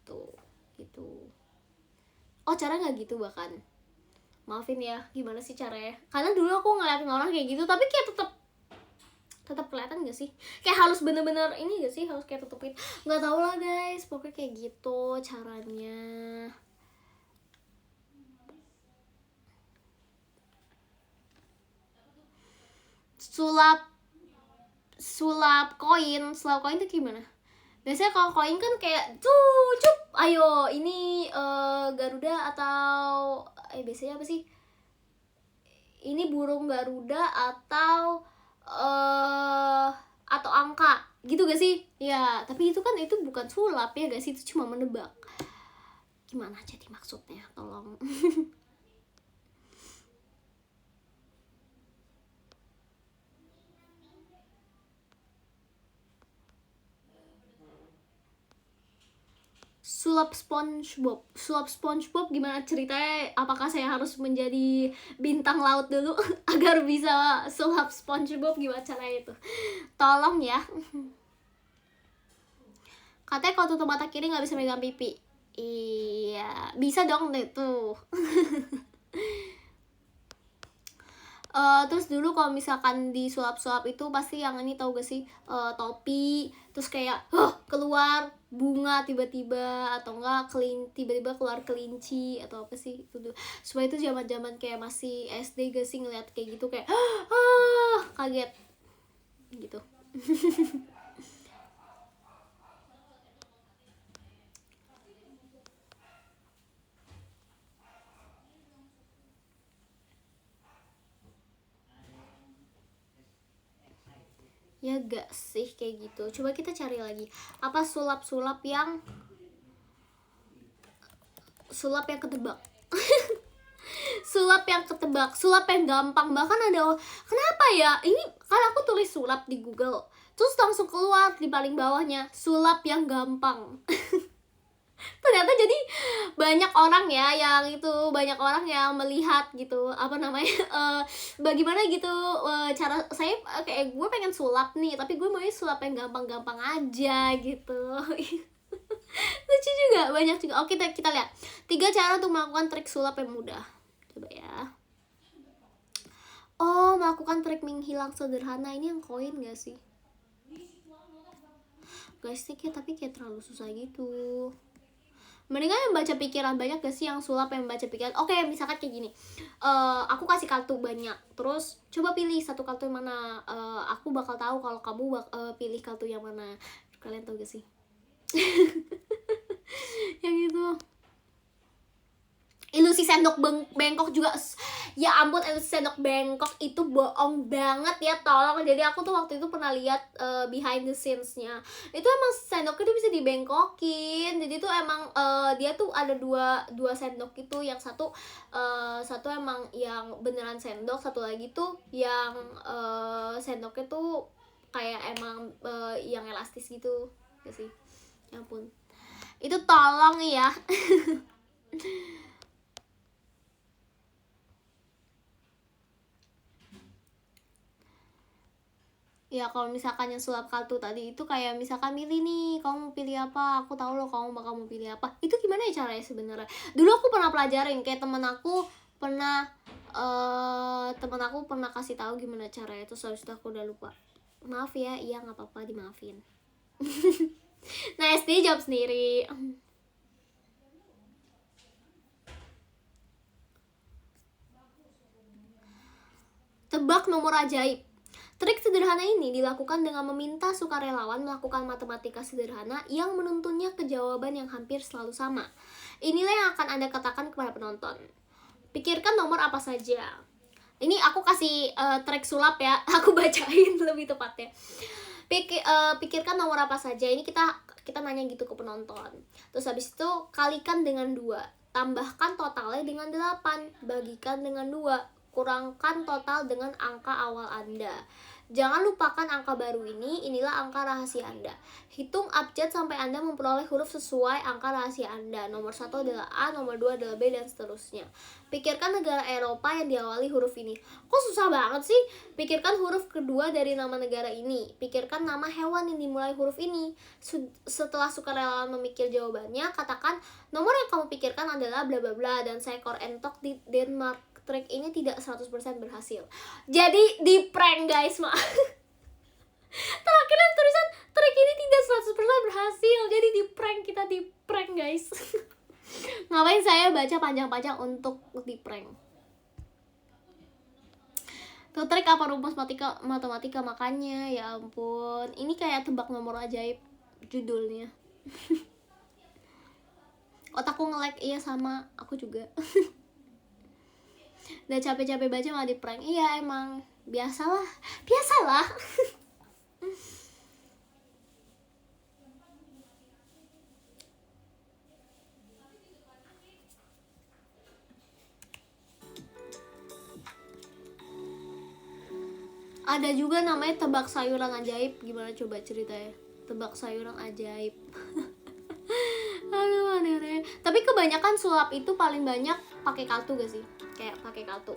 Tuh, gitu. Oh, cara nggak gitu bahkan. Maafin ya, gimana sih caranya? Karena dulu aku ngeliatin orang kayak gitu, tapi kayak tetap kelihatan gak sih? Kayak harus bener-bener ini gak sih? Harus kayak tutupin. Nggak tau lah guys, pokoknya kayak gitu caranya. Sulap koin tuh gimana? Biasanya kalau koin kan kayak cup, ayo ini Garuda atau biasanya apa sih? Ini burung Garuda atau angka gitu gak sih? Ya, tapi itu kan itu bukan sulap ya gak sih? Itu cuma menebak. Gimana jadi maksudnya? Tolong. Sulap SpongeBob gimana ceritanya? Apakah saya harus menjadi bintang laut dulu agar bisa sulap SpongeBob? Gimana caranya itu? Tolong ya. Katanya kalau tutup mata kiri nggak bisa megang pipi. Iya, bisa dong deh tuh. Terus dulu kalau misalkan di sulap-sulap itu pasti yang ini tau gak sih, topi, terus kayak keluar bunga tiba-tiba, atau enggak tiba-tiba keluar kelinci atau apa sih itu tuh. Supaya itu zaman-zaman kayak masih SD gak sih, ngeliat kayak gitu kayak kaget gitu. Ya gak sih kayak gitu. Coba kita cari lagi. Apa sulap yang ketebak. Sulap yang gampang. Bahkan ada, kenapa ya? Ini kan aku tulis sulap di Google, terus langsung keluar di paling bawahnya sulap yang gampang. Ternyata jadi banyak orang yang melihat gitu, apa namanya, bagaimana gitu cara saya, kayak gue pengen sulap nih, tapi gue maunya sulap yang gampang-gampang aja gitu. Lucu juga, banyak juga. Oke, kita lihat 3 cara untuk melakukan trik sulap yang mudah. Coba ya. Oh, melakukan trik menghilang sederhana. Ini yang koin gak sih? Guys, tapi kayak terlalu susah gitu. Mendingan yang baca pikiran banyak gak sih, yang sulap yang baca pikiran. Oke, misalkan kayak gini, aku kasih kartu banyak, terus coba pilih satu kartu yang mana. Aku bakal tahu kalau kamu pilih kartu yang mana. Kalian tahu gak sih? Yang itu ilusi sendok bengkok juga. Ya ampun, ilusi sendok bengkok itu bohong banget ya, tolong. Jadi aku tuh waktu itu pernah lihat behind the scenes-nya. Itu emang sendoknya tuh bisa dibengkokin. Jadi tuh emang dia tuh ada dua sendok itu. Yang satu emang yang beneran sendok, satu lagi tuh yang sendoknya tuh kayak emang yang elastis gitu ya sih. Ya ampun, itu tolong ya. Ya kalau misalkan yang sulap kartu tadi itu kayak misalkan milih nih, kamu mau pilih apa, aku tahu loh kamu bakal mau pilih apa. Itu gimana ya caranya sebenarnya? Dulu aku pernah pelajarin, kayak temen aku pernah kasih tahu gimana caranya, terus habis itu aku udah lupa. Maaf ya, iya nggak apa-apa, dimaafin. Nah, SD jawab sendiri. Tebak nomor ajaib. Trik sederhana ini dilakukan dengan meminta sukarelawan melakukan matematika sederhana yang menuntunnya ke jawaban yang hampir selalu sama. Inilah yang akan Anda katakan kepada penonton. Pikirkan nomor apa saja. Ini aku kasih trik sulap ya, aku bacain lebih tepatnya. Pikirkan nomor apa saja. Ini kita nanya gitu ke penonton. Terus habis itu kalikan dengan 2. Tambahkan totalnya dengan 8, bagikan dengan 2, kurangkan total dengan angka awal Anda. Jangan lupakan angka baru ini, inilah angka rahasia Anda. Hitung abjad sampai Anda memperoleh huruf sesuai angka rahasia Anda. Nomor 1 adalah A, nomor 2 adalah B, dan seterusnya. Pikirkan negara Eropa yang diawali huruf ini. Kok susah banget sih? Pikirkan huruf kedua dari nama negara ini. Pikirkan nama hewan yang dimulai huruf ini. Setelah sukarelawan memikir jawabannya, katakan nomor yang kamu pikirkan adalah bla bla bla dan seekor entok di Denmark. Trik ini tidak 100% berhasil. Jadi di prank guys, terakhirnya tulisan trik ini tidak 100% berhasil. Jadi di prank, kita di prank guys. Ngapain saya baca panjang-panjang untuk di prank? Tuh trik apa rumus matematika makanya, ya ampun. Ini kayak tebak nomor ajaib judulnya. Otakku nge-lag, iya sama, aku juga. Udah capek-capek baca malah di prank. Iya emang biasalah. Ada juga namanya tebak sayuran ajaib. Gimana coba ceritanya? Tebak sayuran ajaib. Aduh aneh. Tapi kebanyakan sulap itu paling banyak pakai kartu gak sih? Kayak pakai kartu.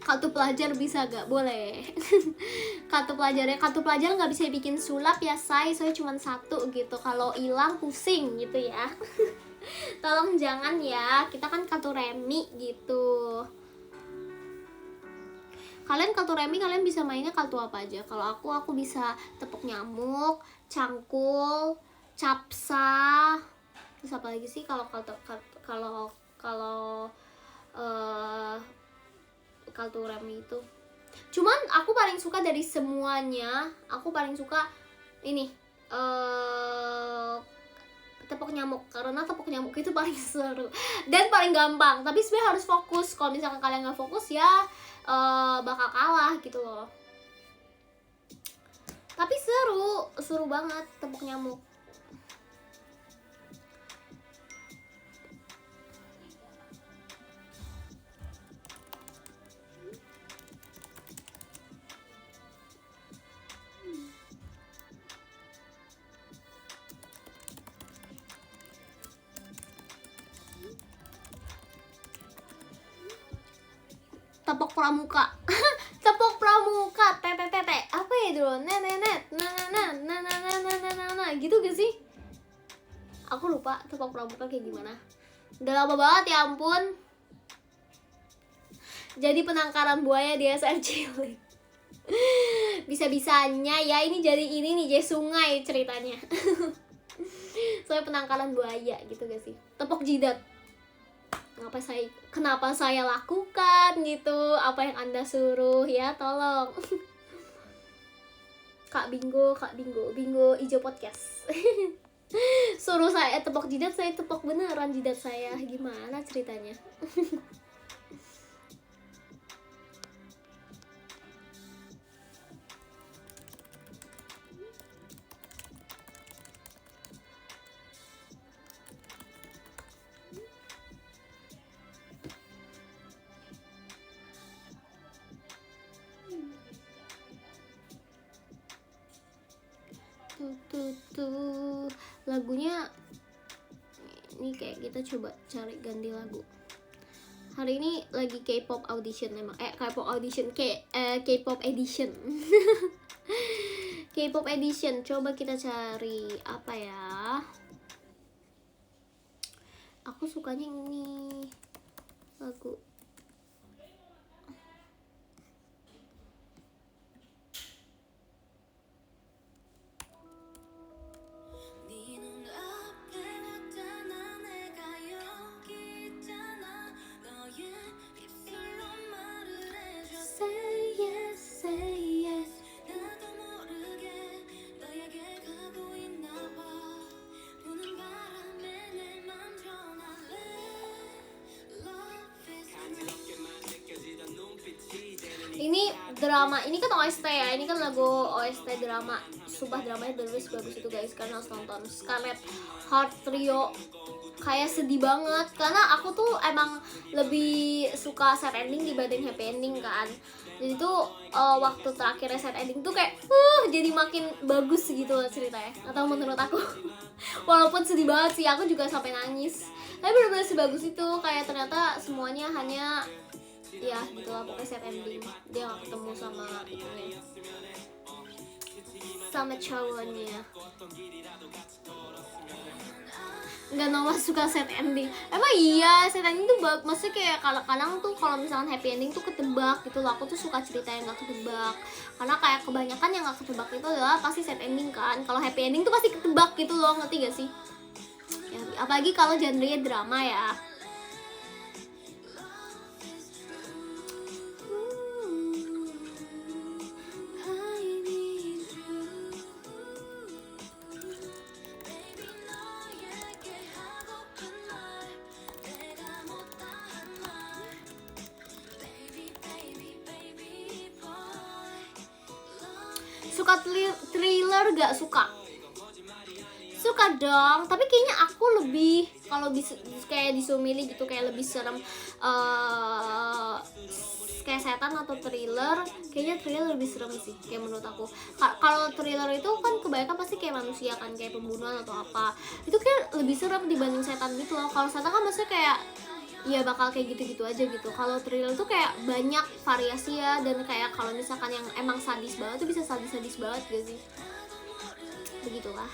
Kartu pelajar bisa gak? Boleh. Kartu pelajar nggak bisa bikin sulap ya say, soalnya cuma 1 gitu. Kalau hilang pusing gitu ya. Tolong jangan ya, kita kan kartu remi gitu. Kalian kartu remi kalian bisa mainnya kartu apa aja? Kalau aku bisa tepuk nyamuk, cangkul, capsa, terus apa lagi sih kalau kartu remi itu. Cuman aku paling suka dari semuanya, aku paling suka ini tepuk nyamuk, karena tepuk nyamuk itu paling seru dan paling gampang. Tapi sebenarnya harus fokus. Kalau misalkan kalian nggak fokus ya bakal kalah gitu loh. Tapi seru banget tepuk nyamuk. Tepuk pramuka. Tepuk pramuka, tete apa ya dulu, nenet gitu gak sih? Aku lupa tepuk pramuka kayak gimana. Udah lama banget ya ampun. Jadi penangkaran buaya di SR Cilik. Bisa-bisanya ya ini jadi sungai ceritanya. Soalnya penangkaran buaya gitu gak sih? Tepuk jidat. Kenapa saya lakukan gitu? Apa yang Anda suruh ya, tolong. Kak Bingo hijau podcast. Suruh saya tepuk jidat, saya tepuk beneran jidat saya. Gimana ceritanya? Tuh lagunya ini kayak kita coba cari ganti lagu. Hari ini lagi K-pop audition emang K-pop audition K-pop edition. K-pop edition, coba kita cari apa ya? Aku sukanya ini lagu. Say drama. Ini kan OST ya, ini kan lagu OST drama. Sumpah dramanya bener-bener bagus itu guys, kalian harus nonton. Scarlet Heart Trio, kayak sedih banget karena aku tuh emang lebih suka sad ending dibanding happy ending kan. Jadi tuh waktu terakhirnya sad ending tuh kayak jadi makin bagus gitu loh ceritanya, atau menurut aku. Walaupun sedih banget sih, aku juga sampai nangis, tapi benar-benar sebagus itu. Kayak ternyata semuanya hanya ya gitulah, pokoknya sad ending. Dia gak ketemu sama itunya, sama cowoknya. Nggak, Nova suka sad ending. Emang iya, sad ending tuh maksudnya kayak kadang-kadang tuh kalau misalkan happy ending tuh ketebak gitu loh. Aku tuh suka cerita yang nggak ketebak, karena kayak kebanyakan yang nggak ketebak itu adalah pasti sad ending kan. Kalau happy ending tuh pasti ketebak gitu loh, ngerti gak sih ya? Apalagi kalau genre drama ya. Suka thriller gak? Suka dong, tapi kayaknya aku lebih, kalau kayak disuruh milih gitu, kayak lebih serem kayak setan atau thriller, kayaknya thriller lebih serem sih kayak menurut aku. Kalau thriller itu kan kebanyakan pasti kayak manusia kan, kayak pembunuhan atau apa, itu kayak lebih serem dibanding setan gitu loh. Kalau setan kan maksudnya kayak ya bakal kayak gitu-gitu aja gitu. Kalau thriller tuh kayak banyak variasi ya, dan kayak kalau misalkan yang emang sadis banget tuh bisa sadis banget gak sih, begitulah.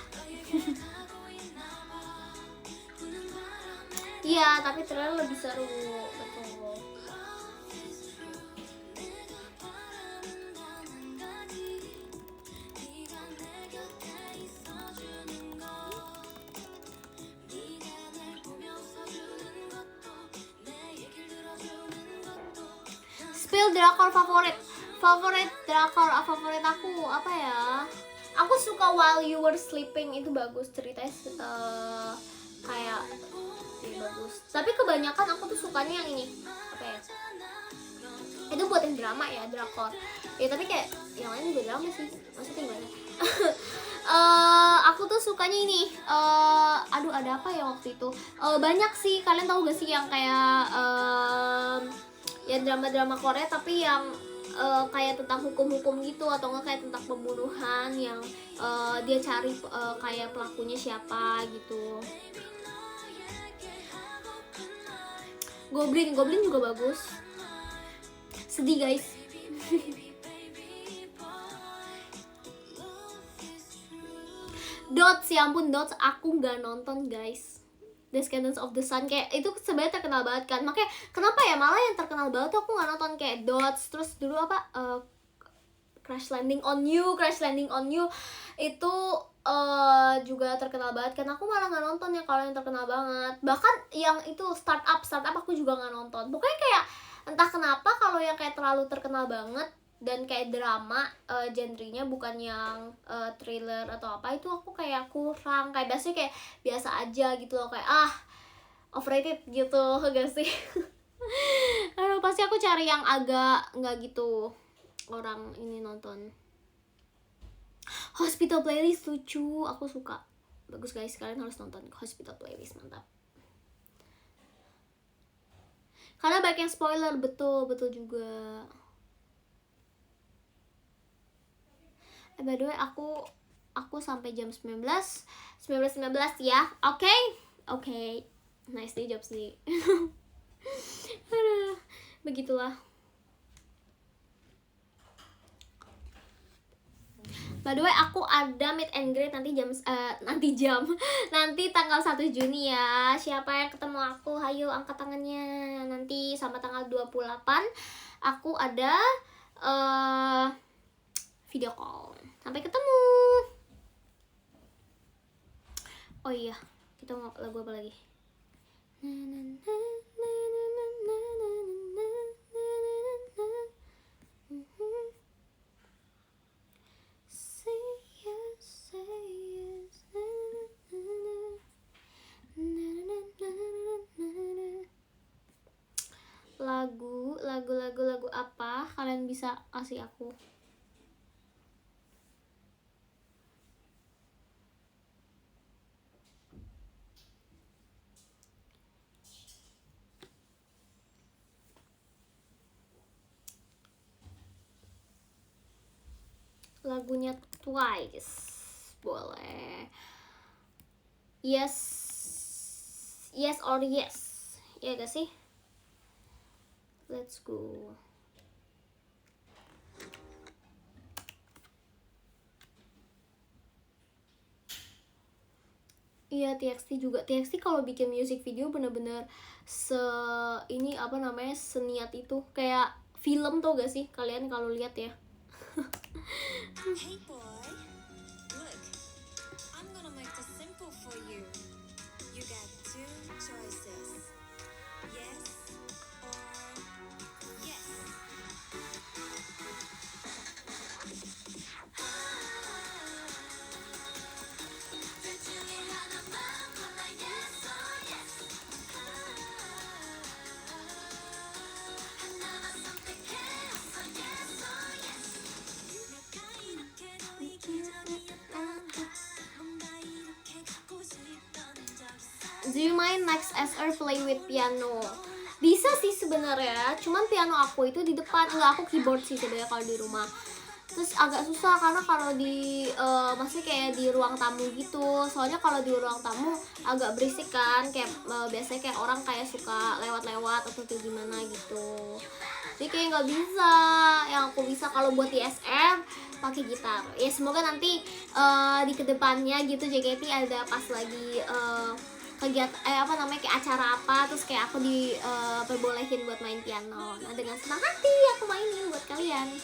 Iya, tapi thriller lebih seru, betul. Spill drakor favorit drakor favorit aku apa ya? Aku suka While You Were Sleeping, itu bagus ceritanya, kayak bagus. Tapi kebanyakan aku tuh sukanya yang ini apa ya? Itu buat yang drama ya, drakor. Ya tapi kayak yang lain juga drama sih. Maksudnya gimana? Aku tuh sukanya ini. Aduh, ada apa ya waktu itu? Banyak sih. Kalian tahu gak sih yang kayak ya drama-drama Korea tapi yang kayak tentang hukum-hukum gitu, atau enggak kayak tentang pembunuhan yang dia cari kayak pelakunya siapa gitu. Goblin juga bagus. Sedih guys. Dots, ya ampun, Dots aku nggak nonton guys. Descendants of the Sun, kayak itu sebenarnya terkenal banget kan, makanya kenapa ya malah yang terkenal banget tuh aku nggak nonton. Kayak Dots, terus dulu apa Crash Landing on You itu juga terkenal banget kan, aku malah nggak nonton ya kalau yang terkenal banget. Bahkan yang itu startup aku juga nggak nonton. Pokoknya kayak entah kenapa kalau yang kayak terlalu terkenal banget dan kayak drama genrenya bukan yang thriller atau apa, itu aku kayak kurang, kayak biasanya kayak biasa aja gitu loh, kayak overrated gitu gak sih? Aduh, pasti aku cari yang agak nggak gitu orang ini nonton. Hospital Playlist lucu, aku suka, bagus guys, kalian harus nonton Hospital Playlist, mantap. Karena banyak yang spoiler, betul juga. By the way, aku sampai jam 19 ya. Oke. Nice day job sih. Begitulah. By the way, aku ada meet and greet nanti nanti tanggal 1 Juni ya. Siapa yang ketemu aku, hayo angkat tangannya. Nanti sama tanggal 28 aku ada video call. Sampai ketemu. Oh iya, kita mau lagu apa lagi? Lagu apa kalian bisa kasih aku? Lagunya Twice boleh. Yes, yes or yes, ya gak sih? Let's go. Iya, TXT juga. TXT kalau bikin music video bener-bener ini apa namanya, seniat itu. Kayak film tuh gak sih kalian kalau lihat ya? Hey boy, look, I'm gonna make this simple for you. You got two choices, yes or yes. Do you mind next SR play with piano? Bisa sih sebenarnya, cuman piano aku itu di depan, enggak, aku keyboard sih sebenarnya kalau di rumah. Terus agak susah karena kalau di maksudnya kayak di ruang tamu gitu. Soalnya kalau di ruang tamu agak berisik kan, kayak biasanya kayak orang kayak suka lewat-lewat atau kayak gimana gitu. Jadi kayak nggak bisa. Yang aku bisa kalau buat di SM pakai gitar. Ya semoga nanti di kedepannya gitu JKT ada pas lagi kegiatan apa namanya kayak acara apa, terus kayak aku diperbolehin buat main piano. Nah dengan senang hati aku mainin buat kalian.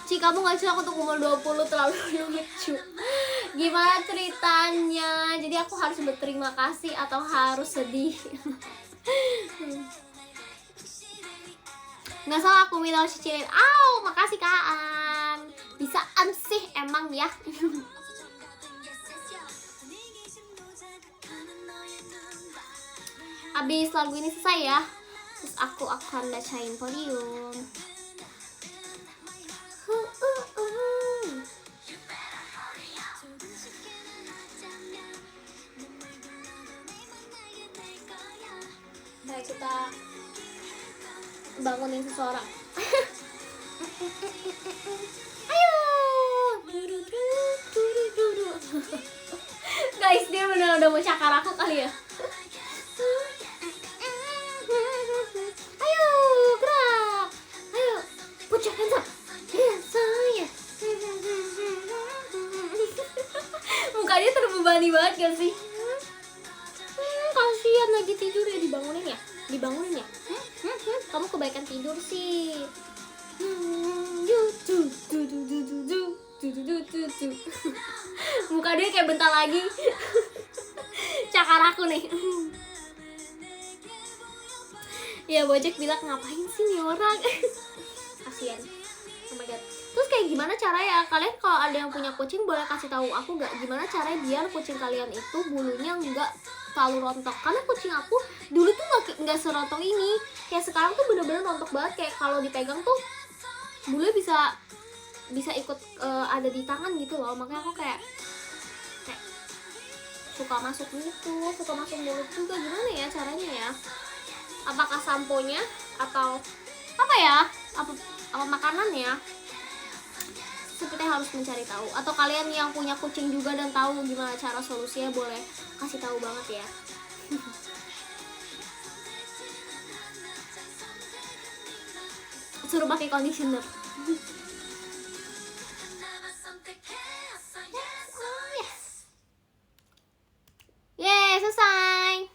Ci, kamu gak aku untuk umur 20 terlalu lucu. Gimana ceritanya? Jadi aku harus berterima kasih atau harus sedih? Nggak salah aku minta cicilin. Makasih Kak. Bisaan sih emang ya. Abis lagu ini selesai ya, terus aku akan bacain podium. Baik, kita bangunin seseorang. Ayo. Guys, dia benar udah mau cakaraka kali ya. Ayo, gerak. Ayo, put your hands up. Yes, mukanya terbebani banget gak sih? Kasihan lagi tidur ya, dibangunin ya. Kamu kebaikan tidur sih. Muka dia kayak bentar lagi cakar aku nih. Ya Bojek bilang ngapain sih nih orang. Kasian. Oh my god. Terus kayak gimana caranya kalian kalau ada yang punya kucing boleh kasih tahu aku gak gimana caranya biar kucing kalian itu bulunya nggak terlalu rontok, karena kucing aku dulu tuh nggak serontok ini, kayak sekarang tuh bener-bener rontok banget, kayak kalau dipegang tuh bulunya bisa ikut ada di tangan gitu loh, makanya aku kayak suka masuk gitu, suka masuk mulut juga. Gimana ya caranya ya? Apakah samponya atau apa ya? Apa makanan ya? Kita harus mencari tahu. Atau kalian yang punya kucing juga dan tahu gimana cara solusinya boleh kasih tahu banget ya. Suruh pakai conditioner. Yeay, selesai.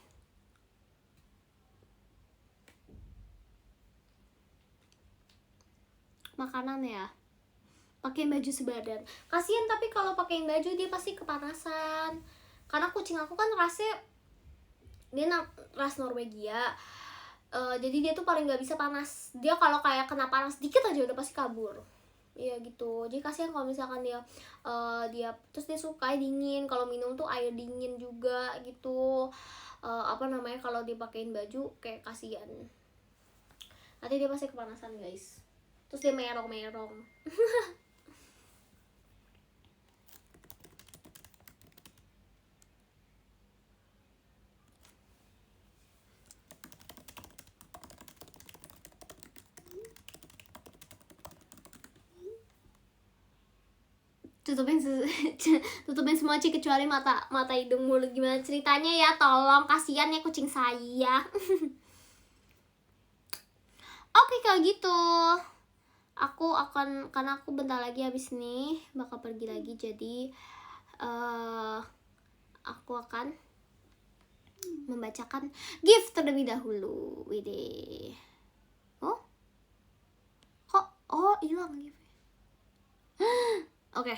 Makanan ya. Pakai baju sebadan. Kasian tapi kalau pakai baju dia pasti kepanasan. karena kucing aku kan rasnya dia ras Norwegia. Jadi dia tuh paling nggak bisa panas. Dia kalau kayak kena panas dikit aja udah pasti kabur. Iya gitu. Jadi kasihan kalau misalkan dia terus dia suka dingin. Kalau minum tuh air dingin juga gitu. Kalau dipakein baju kayak kasihan. Nanti dia pasti kepanasan guys. Terus dia merong-merong. tutupin semua Ci kecuali mata hidung mulut. Gimana ceritanya ya, tolong, kasihan ya kucing saya. Oke, kalau gitu karena aku bentar lagi habis nih bakal pergi lagi, jadi aku akan membacakan gift terlebih dahulu. Widih. Hilang gift. Oke.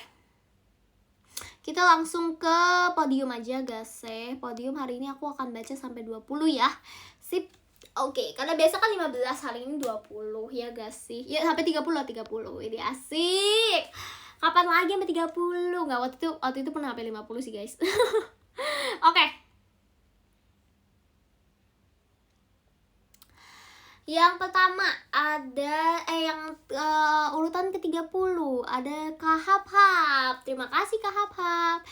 Kita langsung ke podium aja guys. Podium hari ini aku akan baca sampai 20 ya. Sip. Oke, karena biasa kan 15, hari ini 20 ya guys sih. Ya sampai 30. Ini asik. Kapan lagi sampai 30? Enggak, waktu itu pernah sampai 50 sih guys. Oke. Yang pertama ada urutan ke-30 ada Kak Hap. Terima kasih Kak Hap.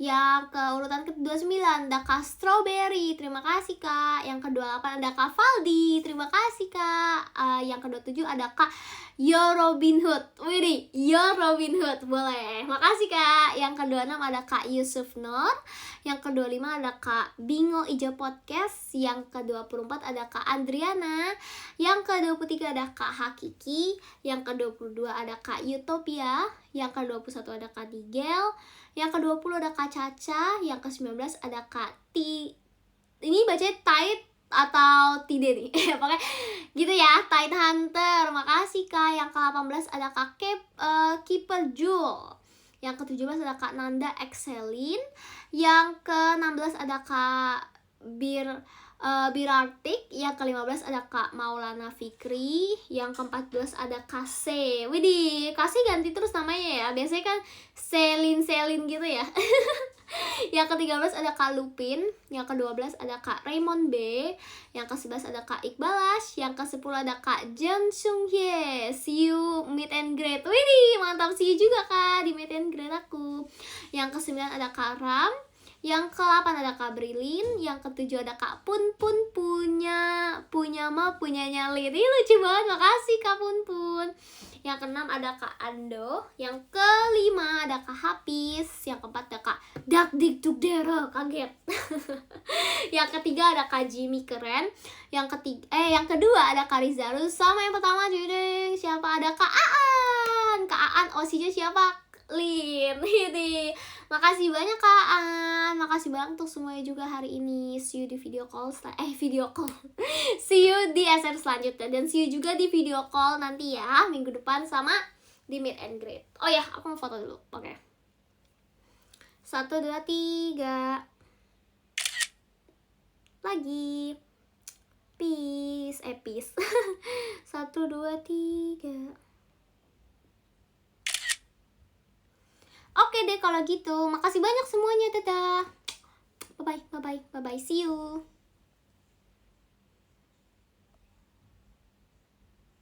Yang ke urutan ke-29 ada Kak Strawberry. Terima kasih Kak. Yang ke-28 ada Kak Valdi. Terima kasih Kak. Yang ke-27 ada Kak Yo Robin Hood. Widih, Yo Robin Hood. Boleh. Makasih Kak. Yang ke-26 ada Kak Yusuf Nur. Yang ke-25 ada Kak Bingo Ijo Podcast. Yang ke-24 ada Kak Adriana. Yang ke-23 ada Kak Hakiki. Yang ke-22 ada Kak Utopia. Yang ke-21 ada Kak Nigel. Yang ke-20 ada Kak Caca. Yang ke-19 ada Kak ini bacanya Tide atau Tide nih. Pokoknya gitu ya, Tide Hunter. Makasih Kak. Yang ke-18 ada Kak Keeper Jewel. Yang ke-17 ada Kak Nanda Excelin. Yang ke-16 ada Kak Birartik. Yang ke-15 ada Kak Maulana Fikri. Yang ke-14 ada Kak C. Widih, Kak C ganti terus namanya ya. Biasanya kan Selin gitu ya. Yang ke-13 ada Kak Lupin. Yang ke-12 ada Kak Raymond B. Yang ke-11 ada Kak Iqbalas. Yang ke-10 ada Kak Jun Sung Hye. See you meet and greet. Widih, mantap, see you juga Kak di meet and greet aku. Yang ke-9 ada Kak Ram. Yang ke-8 ada Kak Brilin. Yang ke-7 ada Kak Pun punyanya Liri. Lucu banget, makasih Kak Pun. Yang ke-6 ada Kak Ando. Yang ke-5 ada Kak Hafiz. Yang ke-4 ada Kak Dak Dik Duk Dera, kaget. Yang ke-3 ada Kak Jimmy keren. Yang kedua ada Kak Rizarus. Sama yang pertama jadi siapa, ada Kak Aan. Kak Aan OC-nya siapa? Lin. Ini. Makasih banyak Kak Aan. Makasih banyak untuk semuanya juga hari ini. See you di video call. See you di SR selanjutnya. Dan see you juga di video call nanti ya, minggu depan sama di meet and greet. Oh ya, aku mau foto dulu. Oke. 1, 2, 3. Lagi. Peace. 1, 2, 3. Oke deh kalau gitu. Makasih banyak semuanya. Dadah. Bye bye. See you.